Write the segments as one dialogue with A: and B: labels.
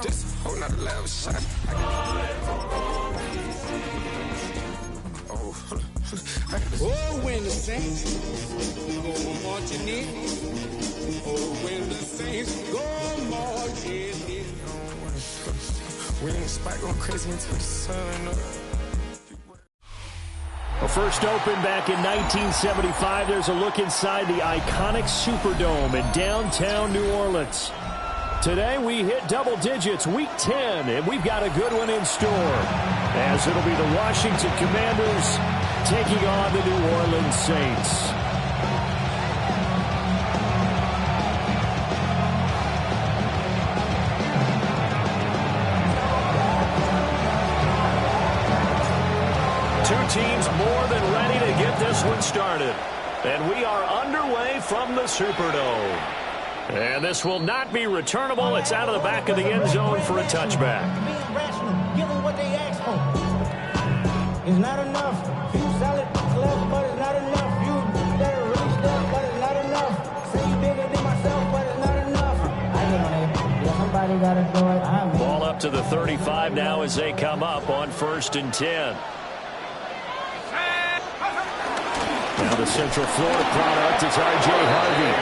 A: Just a whole nother level shot.
B: Oh, when the Saints go marching in. Oh, when the Saints go marching in.
A: We ain't spike going crazy until the sun.
C: A first open back in 1975. There's a look inside the iconic Superdome in downtown New Orleans. Today we hit double digits, week 10, and we've got a good one in store, as it'll be the Washington Commanders taking on the New Orleans Saints. Two teams more than ready to get this one started. And we are underway from the Superdome. And this will not be returnable. It's out of the back of the end zone for a touchback.
D: Being rational, give them what they ask for. It's not enough. You solid left, but it's not enough. You better really stuff, but it's not enough. Say you bigger than myself, but it's not enough. I get on it. Yeah, somebody got to do it.
C: Ball up to the 35 now as they come up on 1st and 10. Now the Central Florida product is R.J. Harvey.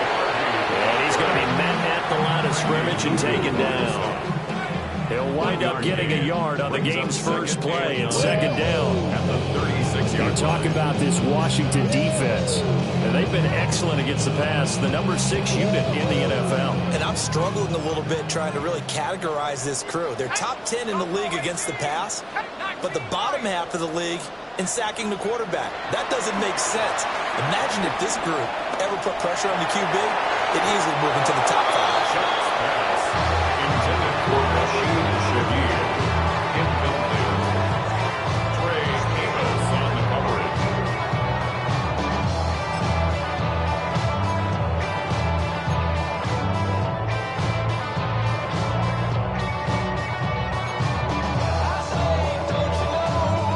C: And he's going to be met at the line of scrimmage and taken down. He'll wind up getting a yard on the game's first play at 2nd down. You talk about this Washington defense, and they've been excellent against the pass, the number 6 unit in the NFL.
E: And I'm struggling a little bit trying to really categorize this crew. They're top 10 in the league against the pass, but the bottom half of the league in sacking the quarterback. That doesn't make sense. Imagine if this group ever put pressure on the QB, it easily move into the top 5.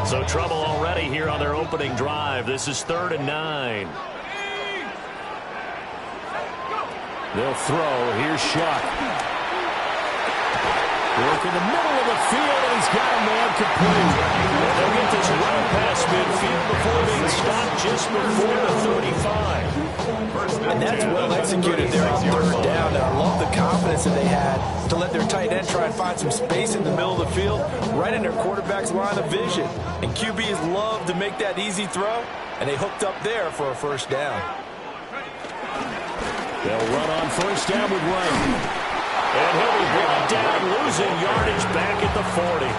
C: So trouble already here on their opening drive. This is 3rd and 9. They'll throw. Here's Shuck. Work in the middle of the field, and he's got a man complete. And they'll get this run past midfield before being stopped just before the 35.
E: And that's well executed there on 3rd down. I love the confidence that they had to let their tight end try and find some space in the middle of the field, right in their quarterback's line of vision. And QBs love to make that easy throw, and they hooked up there for a 1st down.
C: They'll run on 1st down with Wright. And he'll be brought down, losing yardage back at the 40.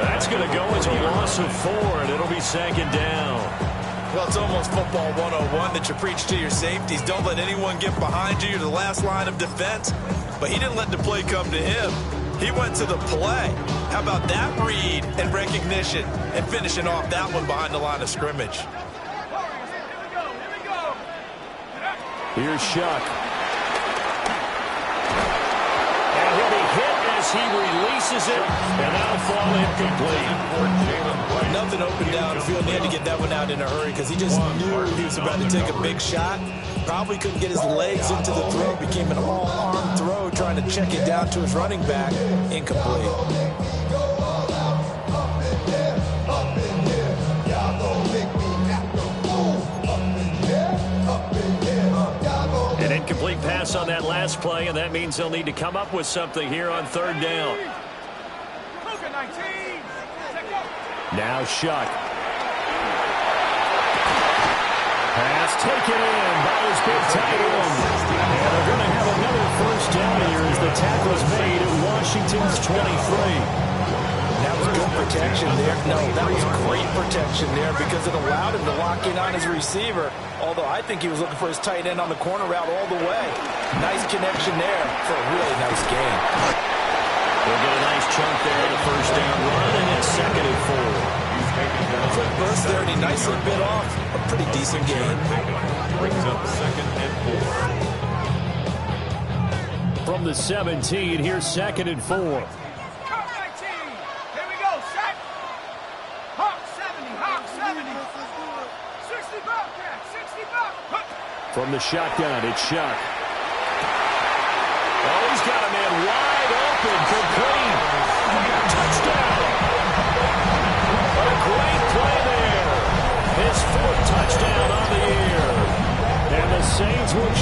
C: That's going to go as a loss of 4, and it'll be 2nd down.
E: Well, it's almost football 101 that you preach to your safeties. Don't let anyone get behind you. You're the last line of defense. But he didn't let the play come to him. He went to the play. How about that read and recognition and finishing off that one behind the line of scrimmage?
C: Here's Shuck. And he'll be hit as he releases it, and that'll fall incomplete.
E: Nothing open downfield. He had to get that one out in a hurry because he just knew he was about to take a big shot. Probably couldn't get his legs into the throw. Became an all-arm throw, trying to check it down to his running back. Incomplete.
C: An incomplete pass on that last play, and that means they'll need to come up with something here on 3rd down. Now Shuck. Pass taken in by his big tight end. And they're going to have another 1st down here as the tackle is made at Washington's 23.
E: That was good protection there. No, that was great protection there because it allowed him to lock in on his receiver, although I think he was looking for his tight end on the corner route all the way. Nice connection there for a really nice game.
C: They'll get a nice chunk there in the 1st down run, and it's 2nd and 4.
E: Quick burst there, and he nicely bit off a pretty decent game.
F: Brings up 2nd and 4.
C: From the 17, here's 2nd and 4. From the shotgun, it's Shuck. Oh, he's got a man wide open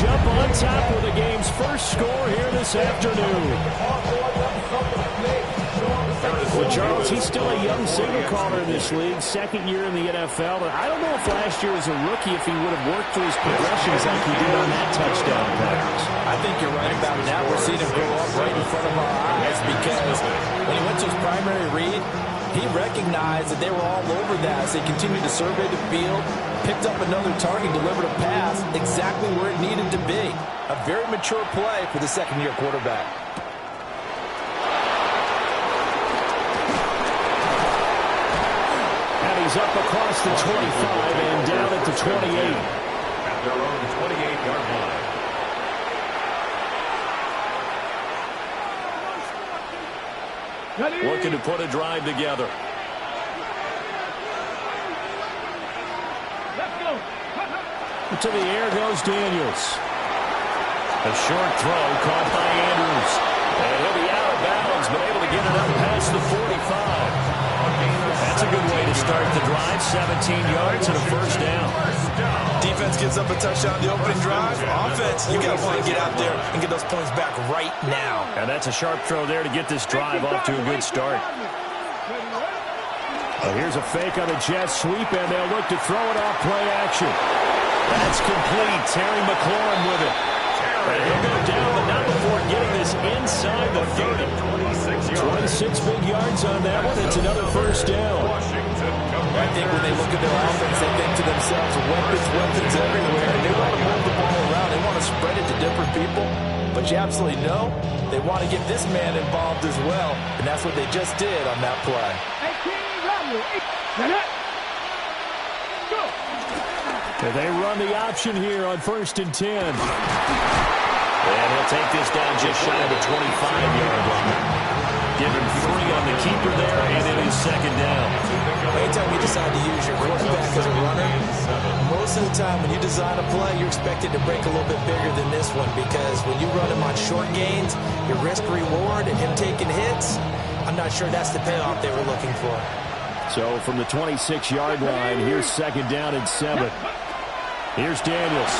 C: jump on top with the game's first score here this afternoon. Well, Charles, he's still a young signal caller in this league, second year in the NFL. But I don't know if last year as a rookie, if he would have worked through his progressions like he did on that touchdown pass.
E: I think you're right about that. We're seeing him grow up right in front of our eyes because when he went to his primary read, he recognized that they were all over that as they continued to survey the field, picked up another target, delivered a pass exactly where it needed to be. A very mature play for the second-year quarterback.
C: He's up across the 25 and down at the 28.
F: At their own 28-yard line.
C: Looking to put a drive together. To the air goes Daniels. A short throw caught by Andrews. And he'll be out of bounds, but able to get it up past the 45. That's a good way to start the drive. 17 yards and a first down.
E: Defense gives up a touchdown the opening drive. Offense, you got to want to get out there and get those points back right now.
C: And that's a sharp throw there to get this drive off to a good start. Here's a fake on the jet sweep, and they'll look to throw it off play action. That's complete. Terry McLaurin with it. And he'll go down, but not before getting this inside the 30. 26 big yards on that one. It's another first down.
E: I think when they look at their offense, they think to themselves, weapons everywhere. And they want to move the ball around. They want to spread it to different people. But you absolutely know they want to get this man involved as well. And that's what they just did on that play.
C: They run the option here on 1st and 10. And he'll take this down just shy of the 25-yard line. Give him 3 on the keeper there, and it is second down.
E: Anytime you decide to use your quarterback as a runner, most of the time when you design a play, you're expected to break a little bit bigger than this one because when you run him on short gains, your risk-reward and him taking hits, I'm not sure that's the payoff they were looking for.
C: So from the 26-yard line, here's second down and 7. Here's Daniels.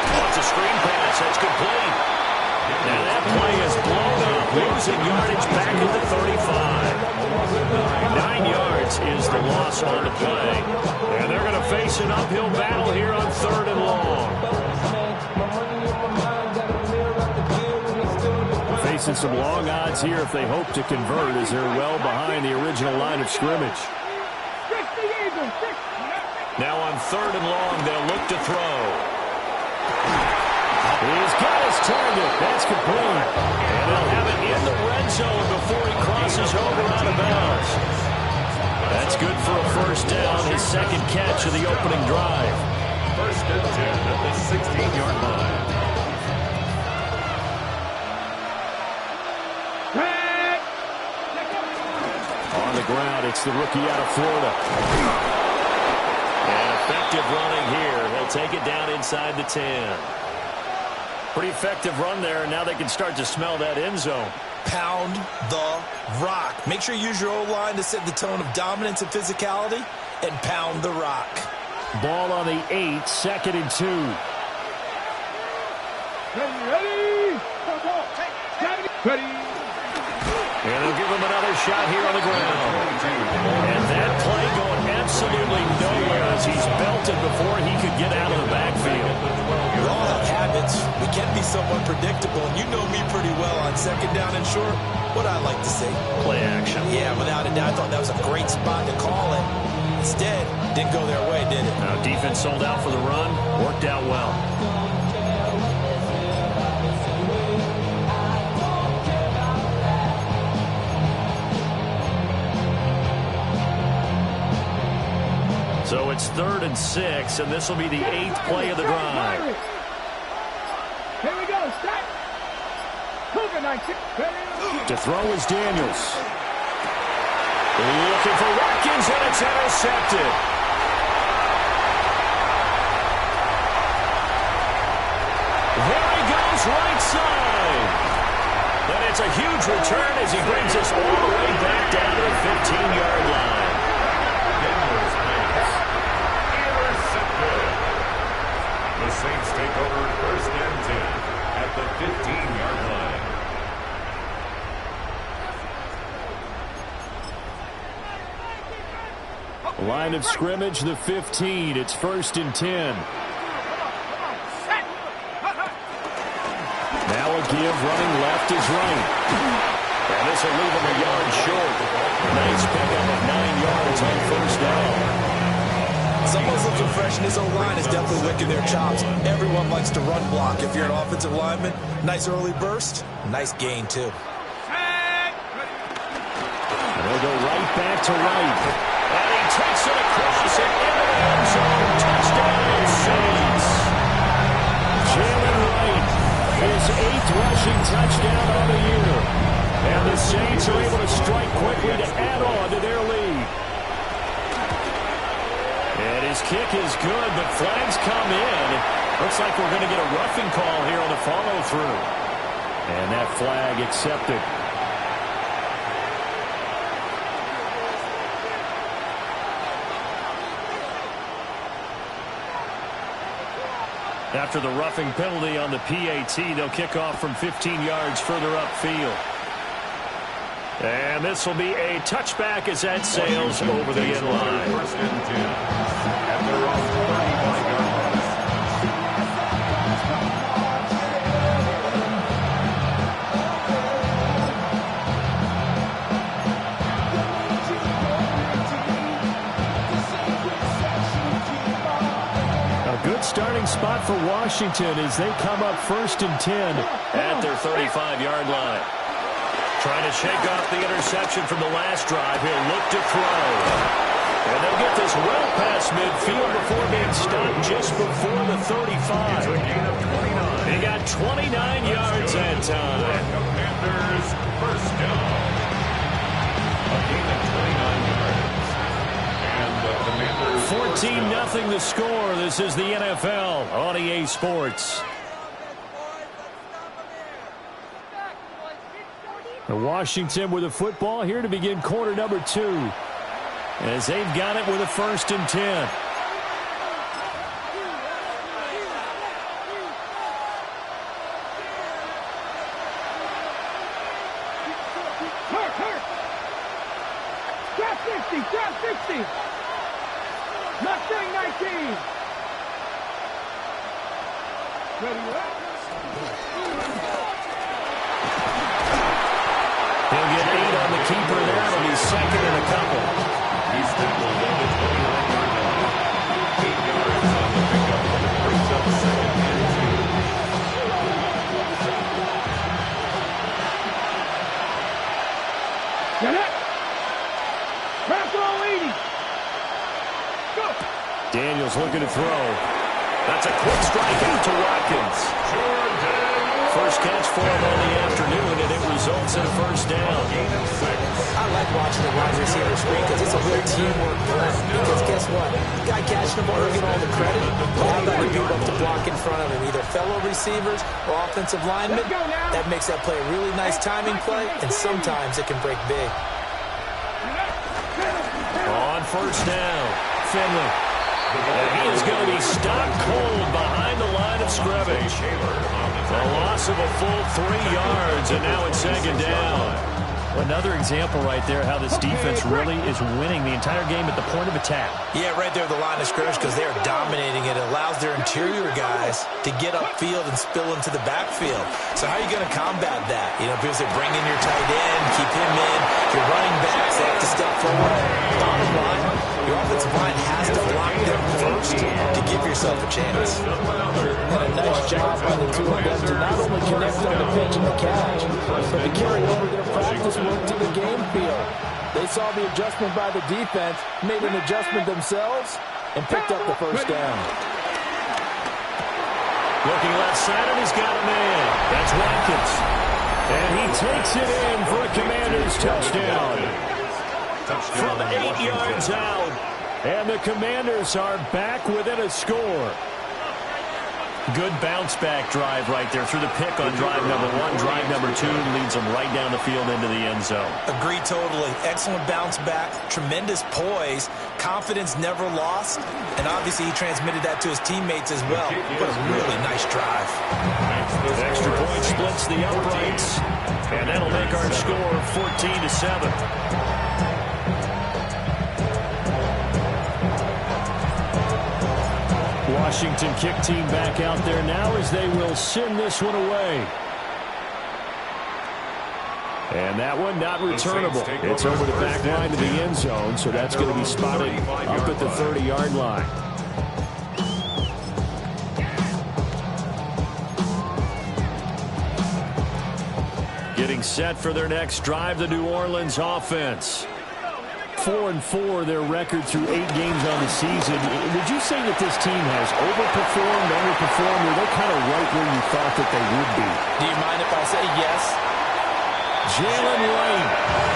C: Wants a screen pass. That's complete. Now that play is blown up, losing yardage back at the 35. 9 yards is the loss on the play. And they're going to face an uphill battle here on 3rd and long. Facing some long odds here if they hope to convert as they're well behind the original line of scrimmage. Now on 3rd and long, they'll look to throw. He's got his target. That's complete. And they'll have it in the red zone before he crosses over out of bounds. That's good for a first down, his second catch of the opening drive.
F: 1st and 10 at the 16-yard line.
C: On the ground, it's the rookie out of Florida. And effective running here. He'll take it down inside the 10. Pretty effective run there, and now they can start to smell that end zone.
E: Pound the rock. Make sure you use your O-line to set the tone of dominance and physicality, and pound the rock.
C: Ball on the 8, 2nd and 2.
F: Ready.
C: And they'll give him another shot here on the ground. And that play going absolutely nowhere as he's belted before he could get out of the backfield.
E: We all have habits. We can be somewhat predictable. And you know me pretty well on 2nd down and short. What I like to see.
C: Play action.
E: Yeah, without a doubt. I thought that was a great spot to call it. Instead, didn't go their way, did it?
C: Now, defense sold out for the run. Worked out well. So it's 3rd and 6, and this will be the 8th play of the drive.
F: Here we go. Start.
C: To throw is Daniels. Looking for Watkins, and it's intercepted. There he goes, right side. And it's a huge return as he brings us all the way back down to the 15-yard line.
F: The Saints take over 1st and 10 at the 15-yard line.
C: Line of scrimmage, the 15. It's 1st and 10. Now a give, running left is right. And this will leave him a yard short. Nice pickup of 9 yards on 1st down.
E: Someone's looking fresh, and his O-line is definitely licking their chops. Everyone likes to run block. If you're an offensive lineman, nice early burst, nice gain, too.
C: And they'll go right back to right. And he takes it across and into the end zone. Touchdown, Saints. Jalen Wright, his 8th rushing touchdown on the year. And the Saints are able to strike quickly to add on to their lead. And his kick is good, but flags come in. Looks like we're going to get a roughing call here on the follow-through. And that flag accepted. After the roughing penalty on the PAT, they'll kick off from 15 yards further upfield. And this will be a touchback as that sails over the end line.
F: 1st and 10 at their own 35-yard line.
C: Good starting spot for Washington as they come up 1st and 10 at their 35-yard line. Trying to shake off the interception from the last drive. He'll look to throw. And they'll get this well past midfield before being stopped just before the 35.
F: It's a gain of 29.
C: He got 29 yards that time.
F: Commanders 1st down. A gain of 29 yards. And the Commanders
C: 14-0 the score. This is the NFL on EA Sports. Washington with a football here to begin quarter number 2. As they've got it with a 1st and 10.
D: Drop 60. Mustang 19. Ready up.
C: He'll get 8 on the keeper there. It'll be 2nd and a couple.
F: He's tackled on the 29-yard line. 8 yards on the pickup. Brings up 2nd and 2.
D: Get it. Pass all 80. Go.
C: Daniels looking to throw. That's a quick strike out to Watkins. First catch for him on the afternoon, and it results in a 1st down.
E: I like watching the wide receiver screen because it's a real teamwork play. Because guess what? The guy catching the ball will get all the credit. But how about the dude up to block in front of him? Either fellow receivers or offensive linemen. That makes that play a really nice timing play, and sometimes it can break big.
C: On 1st down, Finley. And he is going to be stopped cold behind the line of scrimmage. A loss of a full 3 yards, and now it's 2nd down. Another example right there how this defense really is winning the entire game at the point of attack.
E: Yeah, right there at the line of scrimmage because they are dominating it. It allows their interior guys to get upfield and spill into the backfield. So how are you going to combat that? You know, because they bring in your tight end, keep him in. Your running backs, they have to step forward. Bottom line, your offensive line has to block them first to give yourself a chance.
D: And a nice job by the two of them to not only connect on the pitch and the catch, but to carry over their practice work to the game field. They saw the adjustment by the defense, made an adjustment themselves, and picked up the 1st down.
C: Looking left side, and he's got a man. That's Watkins. And he takes it in for a Commanders touchdown. From 8 yards out. And the Commanders are back within a score. Good bounce-back drive right there through the pick on drive number 1. Drive number 2 leads them right down the field into the end zone.
E: Agree totally. Excellent bounce back, tremendous poise, confidence never lost, and obviously he transmitted that to his teammates as well. What a really nice drive.
C: Extra point splits the uprights, and that'll make our score 14-7. Washington kick team back out there now as they will send this one away. And that one not returnable. It's over the back line to the end zone, so that's going to be spotted up at the 30-yard line. Getting set for their next drive, the New Orleans offense. 4-4 their record through 8 games on the season. Would you say that this team has overperformed, underperformed, or they're kind of right where you thought that they would be?
E: Do you mind if I say yes?
C: Jalen Lane,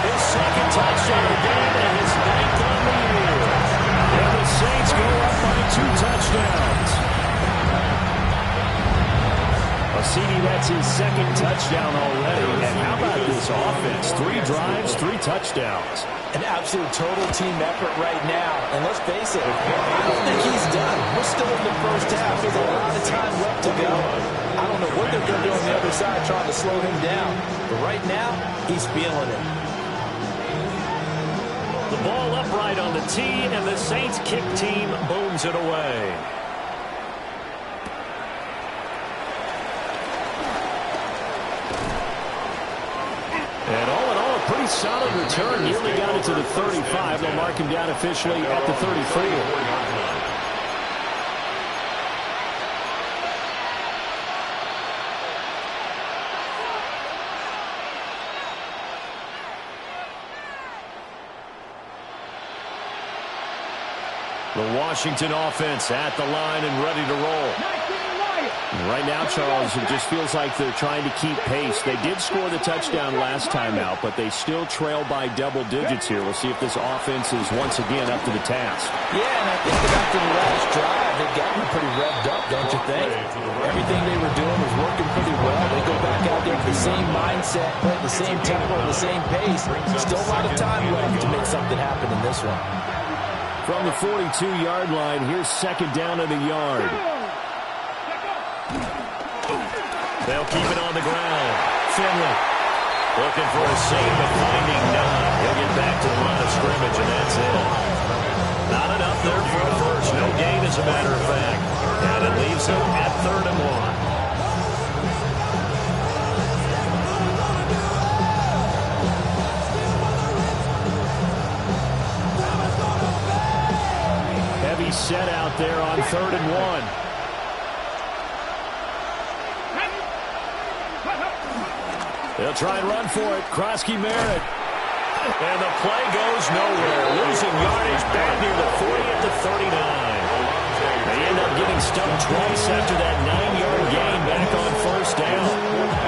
C: his second touchdown of the game and his 9th on the year. And the Saints go up by 2 touchdowns. CD, that's his second touchdown already. And how about this offense? 3 drives, 3 touchdowns.
E: An absolute total team effort right now. And let's face it, I don't think he's done. We're still in the first half. There's a lot of time left to go. I don't know what they're going to do on the other side trying to slow him down. But right now, he's feeling it.
C: The ball upright on the tee, and the Saints kick team booms it away. And all in all, a pretty solid return. Nearly got it to the 35. They'll mark him down officially at the 34. The Washington offense at the line and ready to roll. Right now, Charles, it just feels like they're trying to keep pace. They did score the touchdown last time out, but they still trail by double digits here. We'll see if this offense is once again up to the task.
E: Yeah, and I think that after the last drive, they've gotten pretty revved up, don't you think? Everything they were doing was working pretty well. They go back out there with the same mindset, the same tempo, the same pace. Still a lot of time left to make something happen in this one.
C: From the 42-yard line, here's second down in the yard. They'll keep it on the ground. Finley looking for a save, but finding none. He'll get back to the line of scrimmage, and that's it. Not enough there for a first. No gain, as a matter of fact. And it leaves them at 3rd and 1. Heavy set out there on 3rd and 1. They'll try and run for it. Krosky Merritt. And the play goes nowhere. Losing yardage back near the 40 at the 39. They end up getting stumped twice after that 9-yard gain back on 1st down.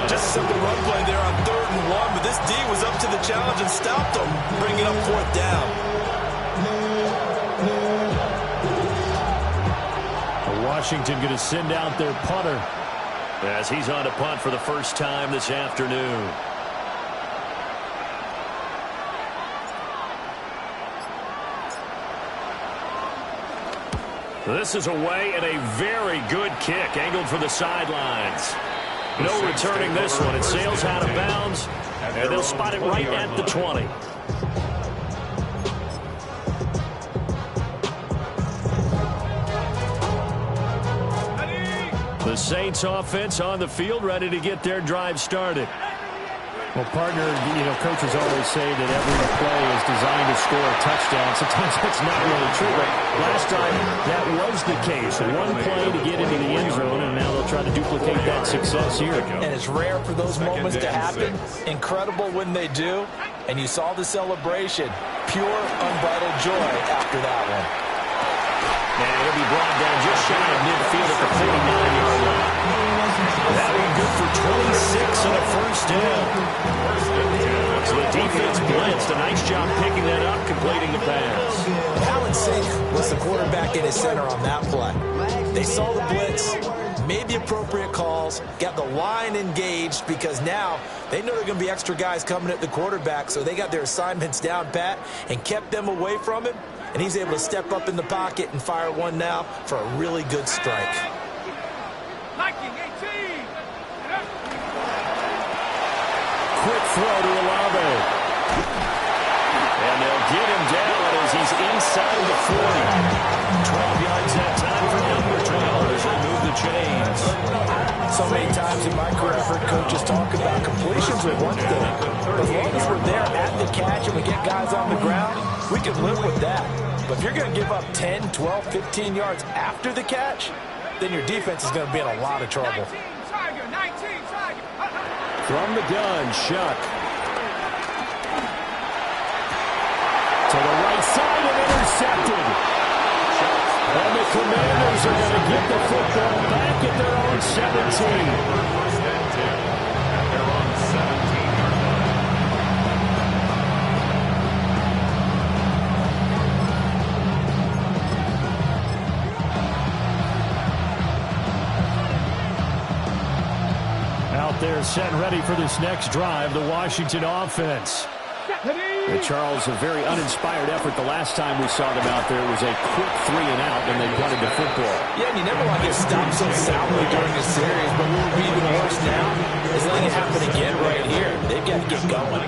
E: Just a simple run play there on 3rd and 1, but this D was up to the challenge and stopped them, bringing up 4th down.
C: Washington going to send out their punter as he's on to punt for the first time this afternoon. This is away and a very good kick angled for the sidelines. No returning this one. It sails out of bounds, and they'll spot it right at the 20. The Saints offense on the field, ready to get their drive started. Well, partner, coaches always say that every play is designed to score a touchdown. Sometimes that's not really true, but last time that was the case. One play to get into the end zone, and now they'll try to duplicate that success here.
E: And it's rare for those moments to happen. Incredible when they do. And you saw the celebration. Pure, unbridled joy after that one.
C: And he'll be brought down just shy of midfield at the 49-yard line. That one good for 26 and a first down. So the defense blitzed. A nice job picking that up, completing the pass.
E: Alan Sink was the quarterback in his center on that play. They saw the blitz, made the appropriate calls, got the line engaged, because now they know there are going to be extra guys coming at the quarterback, so they got their assignments down pat and kept them away from him, and he's able to step up in the pocket and fire one now for a really good strike.
C: Quick throw to Olave. And they'll get him down as he's inside the 40. 12 yards that time for number 12 as they move the chains.
E: So many times in my career, I've heard coaches talk about completions are one thing. As long as we're there at the catch and we get guys on the ground, we can live with that. But if you're going to give up 10, 12, 15 yards after the catch, then your defense is going to be in a lot of trouble.
C: From the gun, Shuck. To the right side and intercepted. And the Commanders are going to get the football back at their own 17.
F: First and 10 at their own 17-yard line.
C: Out there set and ready for this next drive, the Washington offense. Charles, a very uninspired effort. The last time we saw them out there was a quick 3 and out when they punted the football.
E: Yeah, and you never want to get stopped so soundly during a series, but what would be even worse now is letting it happen again right here. They've got to get going.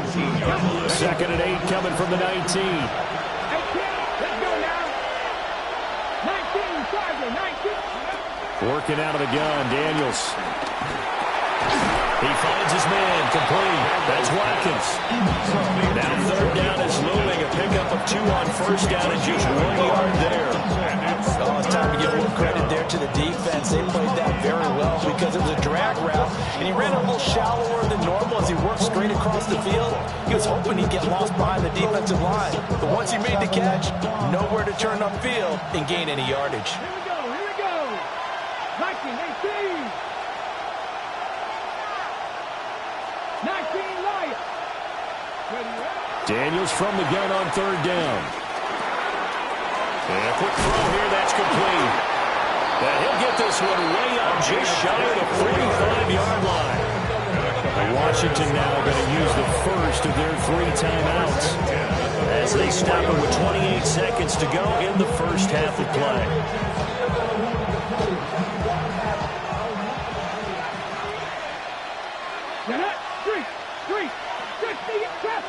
C: 2nd and 8 coming from the 19.
D: Let's go now. 19, Tiger, 19.
C: Working out of the gun, Daniels. He finds his man, complete. That's Watkins. Now 3rd down is looming. A pickup of 2 on 1st down and just 1 yard there.
E: Oh, it's time to give a little credit there to the defense. They played that very well because it was a drag route, and he ran a little shallower than normal as he worked straight across the field. He was hoping he'd get lost behind the defensive line. But once he made the catch, nowhere to turn upfield and gain any yardage.
D: Here we go. 19, 18. 19 Lions.
C: Daniels from the gun on 3rd down. And a quick throw here, that's complete. And he'll get this one way up just shy of the 45-yard line. Washington now going to use the first of their 3 timeouts as they stop it with 28 seconds to go in the first half of play.
D: Street, 60, trap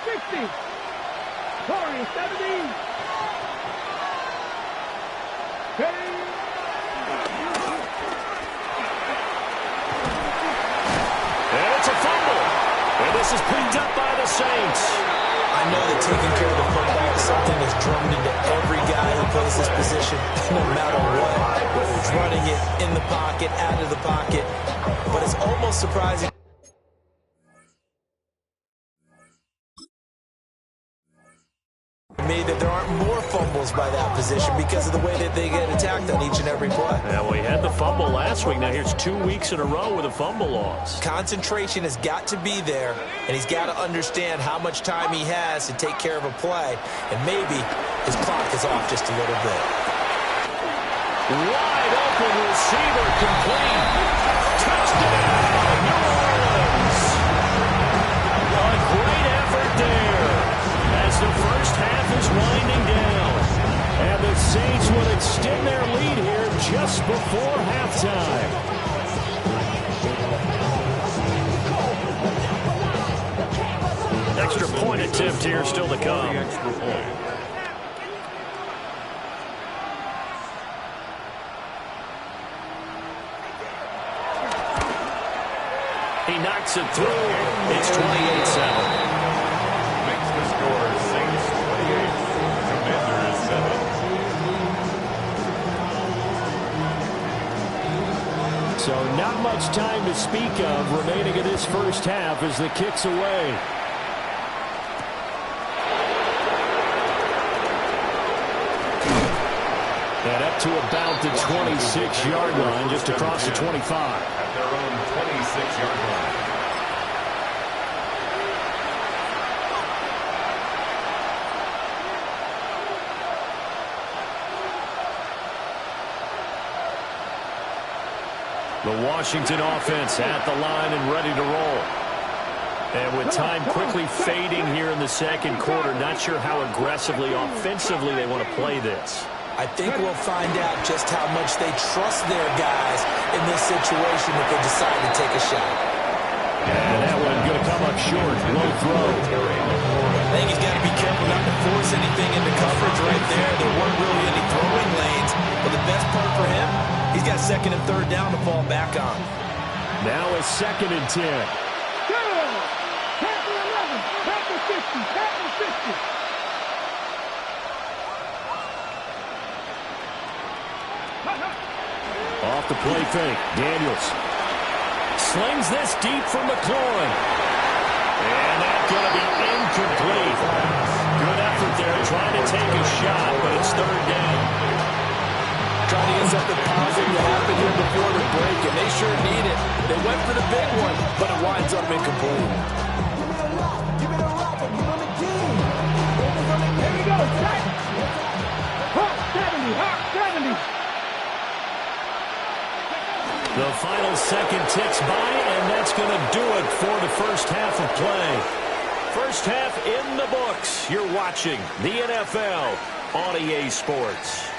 D: 60. Corey, 70.
C: And it's a fumble. And this is picked up by the Saints.
E: I know that taking care of the football is something that's drummed into every guy who plays this position, no matter what. Whether it's running it, in the pocket, out of the pocket. But it's almost surprising to me that there aren't more fumbles by that position because of the way that they get attacked on each and every play.
C: Yeah, we had the fumble last week. Now here's 2 weeks in a row with a fumble loss.
E: Concentration has got to be there, and he's got to understand how much time he has to take care of a play, and maybe his clock is off just a little bit.
C: Wide open receiver, complete. Touchdown, New Orleans. A great effort there as the first half is winding down. And the Saints will extend their lead here just before halftime. Extra point attempt here still to come. He knocks it through. It's 28-7.
F: Makes the score Saints 28, Commanders 7.
C: So not much time to speak of remaining in this first half as the kick's away. And up to about the 26-yard line, just across the 25.
F: At their own 26-yard line.
C: The Washington offense at the line and ready to roll. And with time quickly fading here in the second quarter, not sure how aggressively, offensively they want to play this.
E: I think we'll find out just how much they trust their guys in this situation if they decide to take a shot.
C: And that one going to come up short. Low throw.
E: I think he's got to be careful not to force anything into coverage right there. There weren't really any throwing lanes. But the best part for him, he's got second and third down to fall back on.
C: Now a 2nd and 10. Off the play fake. Daniels slings this deep from McLaurin. And that's going to be incomplete. Good effort there trying to take a shot, but it's third down.
E: Trying to get something positive to happen here before the break, and they sure need it. They went for the big one, but it winds up incomplete.
D: Here we go. Hawk 70. Hawk 70.
C: The final second ticks by, and that's going to do it for the first half of play. First half in the books. You're watching the NFL on EA Sports.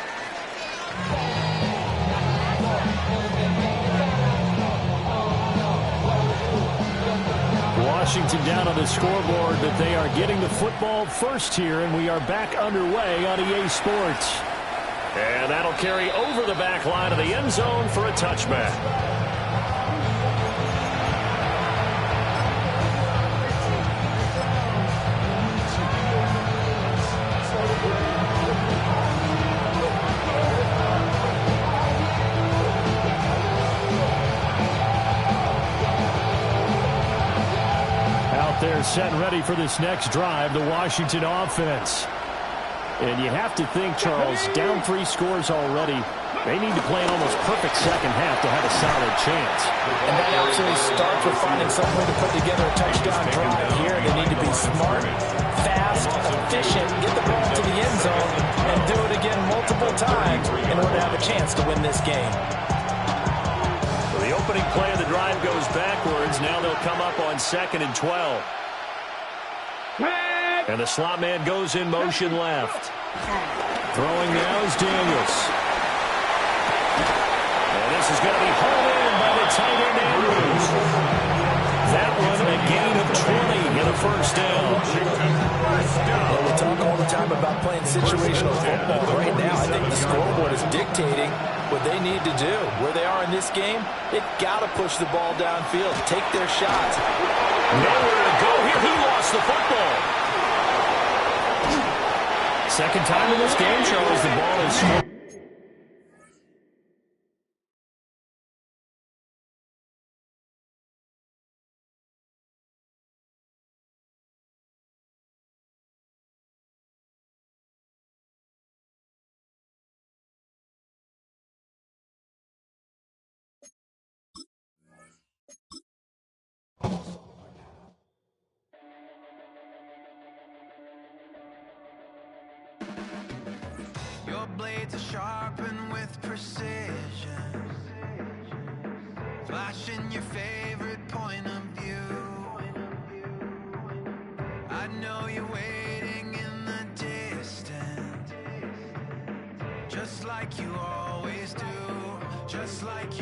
C: Washington down on the scoreboard, but they are getting the football first here, and we are back underway on EA Sports. And that'll carry over the back line of the end zone for a touchback. Out there set and ready for this next drive, the Washington offense. And you have to think, Charles, down 3 scores already. They need to play an almost perfect second half to have a solid chance.
E: And that absolutely starts with finding some way to put together a touchdown drive here. They need to be smart, fast, efficient, get the ball to the end zone, and do it again multiple times in order to have a chance to win this game.
C: So the opening play of the drive goes backwards. Now they'll come up on 2nd and 12. And the slot man goes in motion left. Throwing now is Daniels. And this is going to be hauled in by the tight end Andrews. That one a gain of 20 in a first down.
E: Well, we talk all the time about playing situational football. Right now, I think the scoreboard is dictating what they need to do. Where they are in this game, they've got to push the ball downfield, take their shots.
C: Nowhere to go here. He lost the football. Second time in this game, Charles, the ball is scored.
G: Your blades are sharpened with precision, flashing your favorite point of view. I know you're waiting in the distance, just like you always do, just like you